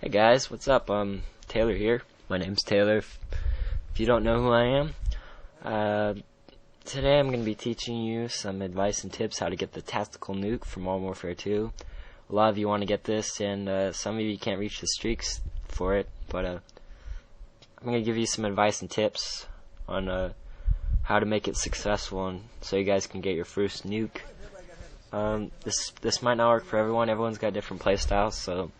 Hey guys, what's up? Taylor here. My name's Taylor. If you don't know who I am, today I'm going to be teaching you some advice and tips how to get the tactical nuke from Modern Warfare 2. A lot of you want to get this, and some of you can't reach the streaks for it, but I'm going to give you some advice and tips on how to make it successful, and so you guys can get your first nuke. This might not work for everyone. Everyone's got different playstyles, so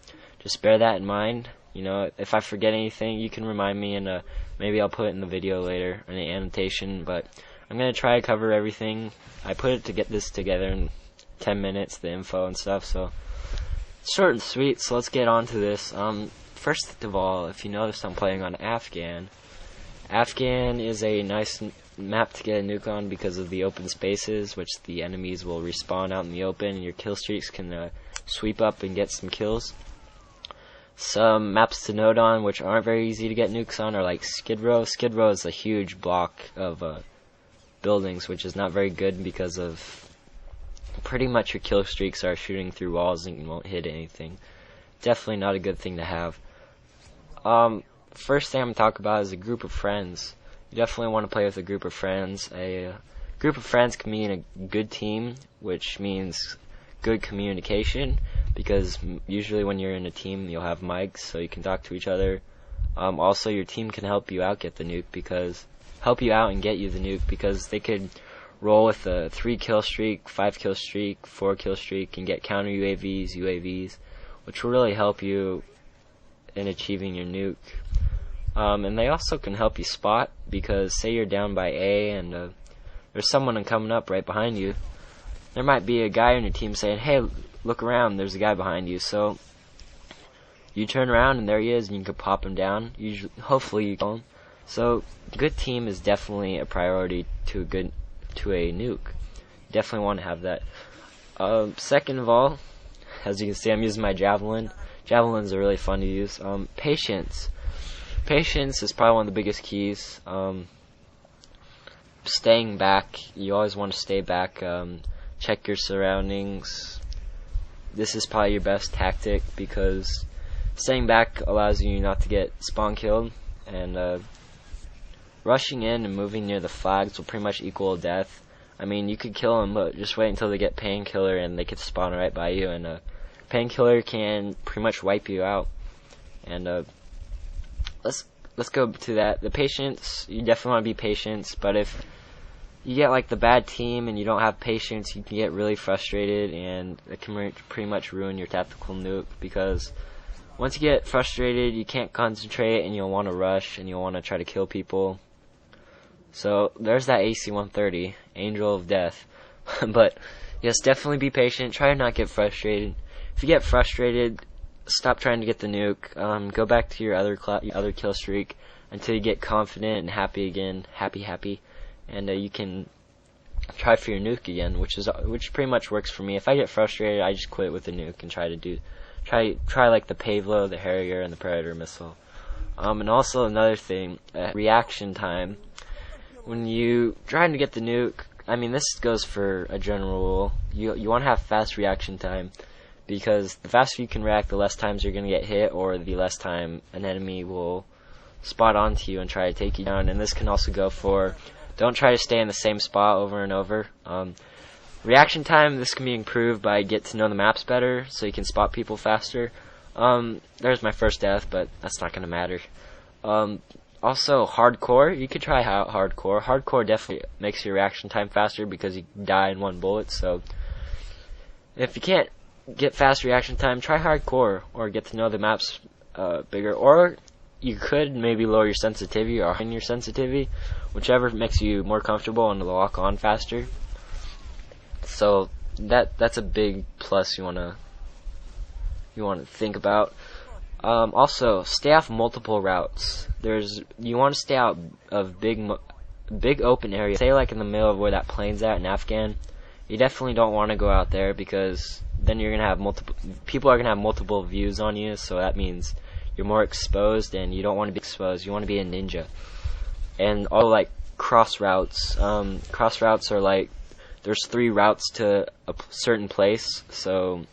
just bear that in mind. You know, if I forget anything, you can remind me, and maybe I'll put it in the video later, in the annotation. But I'm gonna try to cover everything. I put it to get this together in 10 minutes, the info and stuff. So short and sweet. So let's get on to this. First of all, if you notice, I'm playing on Afghan. Afghan is a nice map to get a nuke on because of the open spaces, which the enemies will respawn out in the open, and your kill streaks can sweep up and get some kills. Some maps to note on, which aren't very easy to get nukes on, are like Skid Row. Skid Row is a huge block of buildings, which is not very good because of pretty much your kill streaks are shooting through walls and you won't hit anything. Definitely not a good thing to have. First thing I'm going to talk about is a group of friends. You definitely want to play with a group of friends. A group of friends can mean a good team, which means good communication, because usually when you're in a team you'll have mics so you can talk to each other. Also, your team can help you out and get you the nuke, because they could roll with a 3 kill streak, 5 kill streak, 4 kill streak, and get counter UAVs, which will really help you in achieving your nuke. And they also can help you spot, because say you're down by A and there's someone coming up right behind you. There might be a guy on your team saying, "Hey, look around, there's a guy behind you." So you turn around and there he is, and you can pop him down. Hopefully you kill him. So good team is definitely a priority to a nuke. You definitely want to have that. Second of all, as you can see, I'm using my javelin. Javelins are really fun to use. Patience. Patience is probably one of the biggest keys. Staying back. You always want to stay back. Check your surroundings. This is probably your best tactic, because staying back allows you not to get spawn killed, and rushing in and moving near the flags will pretty much equal death. I mean, you could kill them, but just wait until they get painkiller and they could spawn right by you, and painkiller can pretty much wipe you out. And let's go to that. The patience, you definitely want to be patient, but if you get like the bad team and you don't have patience, you can get really frustrated, and it can pretty much ruin your tactical nuke, because once you get frustrated you can't concentrate and you'll want to rush and you'll want to try to kill people. So there's that AC-130, Angel of Death. But yes, definitely be patient. Try to not get frustrated. If you get frustrated, stop trying to get the nuke. Go back to your other kill streak until you get confident and happy again, happy, and you can try for your nuke again, which pretty much works for me. If I get frustrated, I just quit with the nuke and try like the Pavlo, the Harrier, and the Predator missile. And also another thing, reaction time. When you trying to get the nuke, I mean, this goes for a general rule. You want to have fast reaction time, because the faster you can react, the less times you're going to get hit, or the less time an enemy will spot onto you and try to take you down. And this can also go for, don't try to stay in the same spot over and over. Reaction time, this can be improved by get to know the maps better, so you can spot people faster. There's my first death, but that's not going to matter. Also, hardcore, you could try out hardcore. Hardcore definitely makes your reaction time faster, because you die in 1 bullet. So if you can't get fast reaction time, try hardcore, or get to know the maps bigger. Or you could maybe lower your sensitivity or heighten your sensitivity, whichever makes you more comfortable and lock on faster. So that's a big plus you wanna think about. Also, stay off multiple routes. You want to stay out of big open areas. Say like in the middle of where that plane's at in Afghan. You definitely don't want to go out there, because then you're gonna have people are gonna have multiple views on you. So that means you're more exposed, and you don't want to be exposed. You want to be a ninja. And all like cross routes. Cross routes are like, there's 3 routes to a certain place, so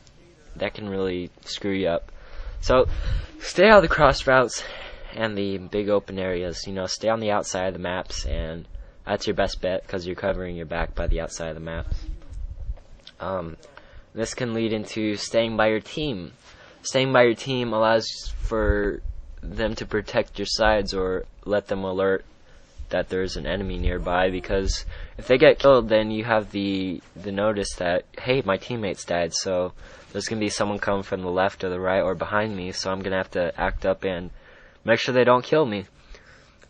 that can really screw you up. So stay out of the cross routes and the big open areas. Stay on the outside of the maps, and that's your best bet because you're covering your back by the outside of the maps. This can lead into staying by your team. Staying by your team allows for them to protect your sides or let them alert that there's an enemy nearby, because if they get killed, then you have the notice that, hey, my teammates died, so there's going to be someone coming from the left or the right or behind me, so I'm going to have to act up and make sure they don't kill me.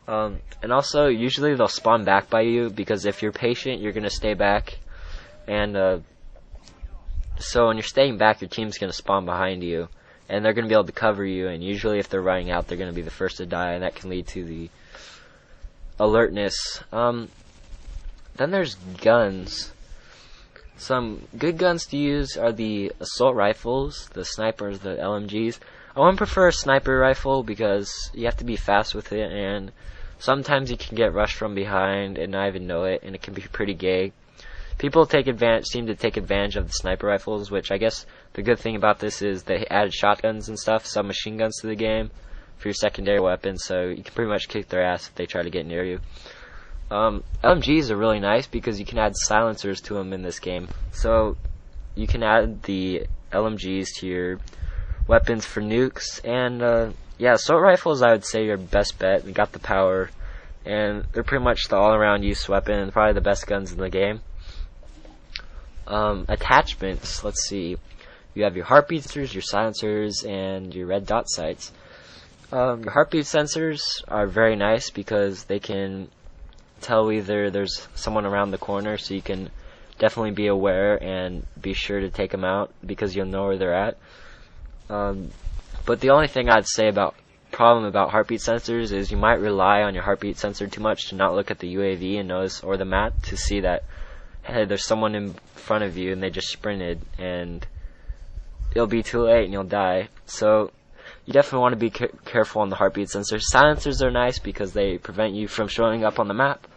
And also, usually they'll spawn back by you, because if you're patient, you're going to stay back, and so when you're staying back, your team's going to spawn behind you, and they're going to be able to cover you, and usually if they're running out, they're going to be the first to die, and that can lead to the alertness. Then there's guns. Some good guns to use are the assault rifles, the snipers, the LMGs. I wouldn't prefer a sniper rifle because you have to be fast with it, and sometimes you can get rushed from behind and not even know it, and it can be pretty gay. People seem to take advantage of the sniper rifles, which I guess the good thing about this is they added shotguns and stuff, submachine guns to the game for your secondary weapon, so you can pretty much kick their ass if they try to get near you. LMGs are really nice because you can add silencers to them in this game. So you can add the LMGs to your weapons for nukes, and yeah, assault rifles I would say are your best bet. They got the power, and they're pretty much the all-around use weapon and probably the best guns in the game. Attachments, let's see. You have your heartbeat sensors, your silencers, and your red dot sights. Your heartbeat sensors are very nice because they can tell whether there's someone around the corner, so you can definitely be aware and be sure to take them out because you'll know where they're at. But the only thing I'd say about heartbeat sensors is you might rely on your heartbeat sensor too much to not look at the UAV and notice, or the map, to see that, hey, there's someone in front of you and they just sprinted, and it'll be too late and you'll die. So you definitely want to be careful on the heartbeat sensor. Silencers are nice because they prevent you from showing up on the map,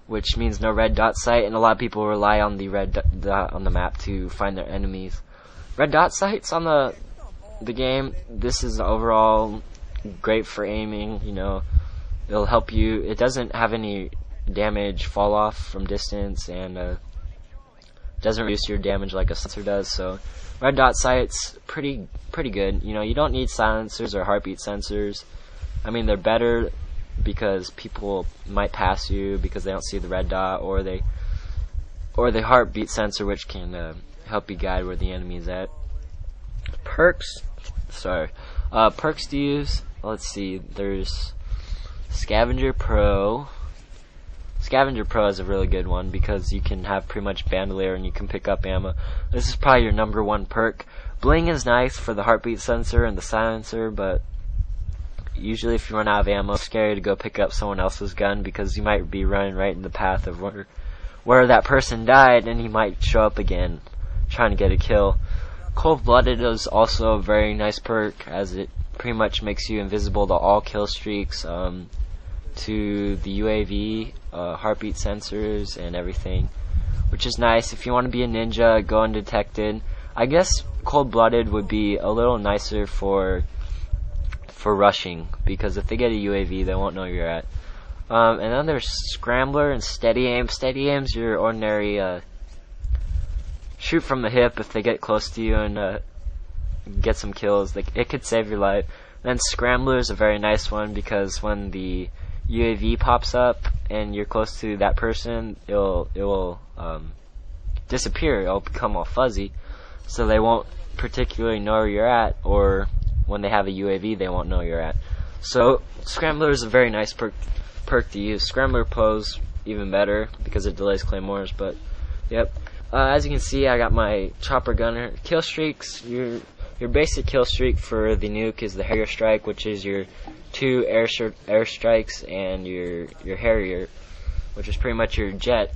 which means no red dot sight, and a lot of people rely on the red dot on the map to find their enemies. Red dot sights on the game, this is overall great for aiming. It'll help you. It doesn't have any damage fall off from distance, and doesn't reduce your damage like a sensor does. So red dot sights, pretty good. You don't need silencers or heartbeat sensors. I mean, they're better because people might pass you because they don't see the red dot, or the heartbeat sensor, which can help you guide where the enemy is at. Perks to use. Let's see. There's Scavenger Pro. Scavenger Pro is a really good one because you can have pretty much bandolier and you can pick up ammo. This is probably your number one perk. Bling is nice for the heartbeat sensor and the silencer, but usually if you run out of ammo, it's scary to go pick up someone else's gun because you might be running right in the path of where that person died, and he might show up again trying to get a kill. Cold-blooded is also a very nice perk, as it pretty much makes you invisible to all kill streaks, to the UAV, heartbeat sensors, and everything, which is nice. If you want to be a ninja, go undetected. I guess cold-blooded would be a little nicer for rushing, because if they get a UAV, they won't know you're at. And then there's Scrambler and Steady Aim. Steady Aim's your ordinary shoot from the hip if they get close to you and get some kills. It could save your life. Then Scrambler is a very nice one because when the UAV pops up and you're close to that person, it will disappear. It'll become all fuzzy, so they won't particularly know where you're at, or when they have a UAV, they won't know you're at. So Scrambler is a very nice perk to use. Scrambler Pose even better because it delays claymores. But yep, as you can see, I got my chopper gunner. Kill streaks. Your basic kill streak for the nuke is the Harrier strike, which is your 2 air strikes and your Harrier, which is pretty much your jet,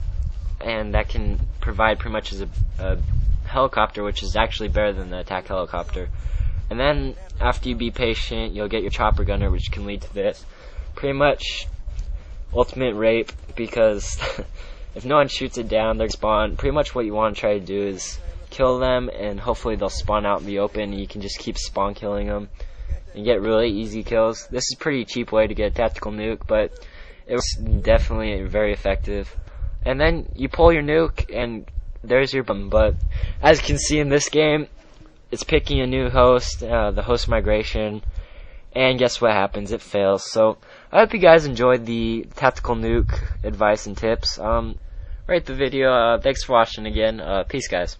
and that can provide pretty much as a helicopter, which is actually better than the attack helicopter. And then after you be patient, you'll get your chopper gunner, which can lead to this. Pretty much ultimate rape, because if no one shoots it down, they'll spawn. Pretty much what you want to try to do is kill them, and hopefully they'll spawn out in the open, and you can just keep spawn killing them. and get really easy kills. This is a pretty cheap way to get a tactical nuke, but it was definitely very effective. And then you pull your nuke, and there's your bum. But as you can see in this game, it's picking a new host, the host migration, and guess what happens? It fails. So I hope you guys enjoyed the tactical nuke advice and tips. Rate the video. Thanks for watching again. Peace, guys.